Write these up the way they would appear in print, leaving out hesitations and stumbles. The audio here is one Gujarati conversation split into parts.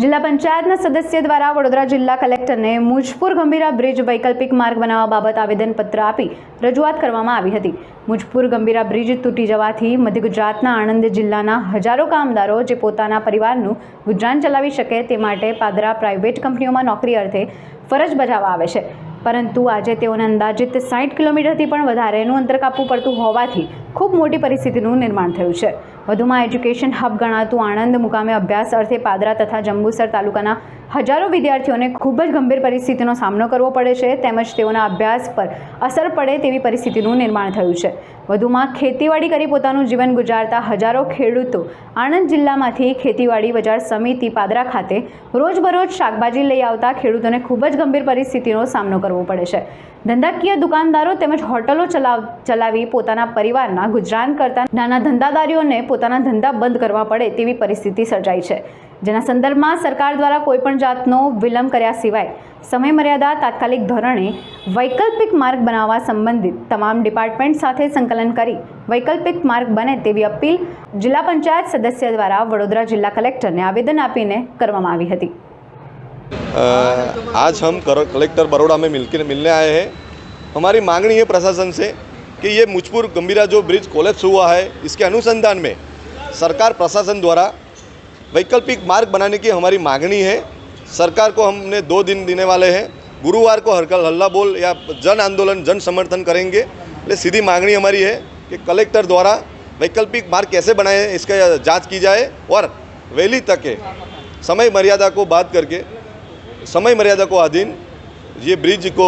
જિલ્લા પંચાયતના સદસ્ય દ્વારા વડોદરા જિલ્લા કલેક્ટરને મુજપુર ગંભીરા બ્રિજ વૈકલ્પિક માર્ગ બનાવવા બાબત આવેદનપત્ર આપી રજૂઆત કરવામાં આવી હતી। મુજપુર ગંભીરા બ્રિજ તૂટી જવાથી મધ્ય ગુજરાતના આણંદ જિલ્લાના હજારો કામદારો જે પોતાના પરિવારનું ગુજરાન ચલાવી શકે તે માટે પાદરા પ્રાઇવેટ કંપનીઓમાં નોકરી અર્થે ફરજ બજાવવા આવે છે, પરંતુ આજે તેઓને અંદાજિત 60 કિલોમીટરથી પણ વધારેનું અંતર કાપવું પડતું હોવાથી ખૂબ મોટી પરિસ્થિતિનું નિર્માણ થયું છે। વધુમાં એજ્યુકેશન હબ ગણાતું આણંદ મુકામે અભ્યાસ અર્થે પાદરા તથા જંબુસર તાલુકાના હજારો વિદ્યાર્થીઓને ખૂબ જ ગંભીર પરિસ્થિતિનો સામનો કરવો પડે છે, તેમજ તેઓના અભ્યાસ પર અસર પડે તેવી પરિસ્થિતિનું નિર્માણ થયું છે। વધુમાં ખેતીવાડી કરી પોતાનું જીવન ગુજારતા હજારો ખેડૂતો આણંદ જિલ્લામાંથી ખેતીવાડી બજાર સમિતિ પાદરા ખાતે રોજબરોજ શાકભાજી લઈ આવતા ખેડૂતોને ખૂબ જ ગંભીર પરિસ્થિતિનો સામનો કરવો પડે છે। ધંધાકીય દુકાનદારો તેમજ હોટલો ચલાવી પોતાના પરિવારના ગુજરાન કરતા નાના ધંધાદારીઓને પોતાના ધંધા બંધ કરવા પડે તેવી પરિસ્થિતિ સર્જાઈ છે, જેના સંદર્ભમાં સરકાર દ્વારા કોઈપણ જાતનો વિલંબ કર્યા સિવાય સમયમર્યાદા તાત્કાલિક ધોરણે વૈકલ્પિક માર્ગ બનાવવા સંબંધિત તમામ ડિપાર્ટમેન્ટ સાથે સંકલન કરી વૈકલ્પિક માર્ગ બને તેવી અપીલ જિલ્લા પંચાયત સદસ્ય દ્વારા વડોદરા જિલ્લા કલેક્ટરને આવેદન આપીને કરવામાં આવી હતી। आज हम कलेक्टर बड़ौदा में मिलने आए हैं। हमारी मांगनी है प्रशासन से कि ये मुजपुर गंभीरा जो ब्रिज कोलैप्स हुआ है, इसके अनुसंधान में सरकार प्रशासन द्वारा वैकल्पिक मार्ग बनाने की हमारी मांगनी है। सरकार को हमने 2 दिन देने वाले हैं। गुरुवार को हल्ला बोल या जन आंदोलन जन समर्थन करेंगे। ले सीधी मांगनी हमारी है कि कलेक्टर द्वारा वैकल्पिक मार्ग कैसे बनाए इसका जाँच की जाए और वैली तक समय मर्यादा को बात करके समय मर्यादा को अधीन ये ब्रिज को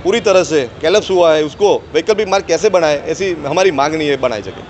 पूरी तरह से कोलैप्स हुआ है उसको वैकल्पिक मार्ग कैसे बनाए ऐसी हमारी मांगनी है बनाई सके।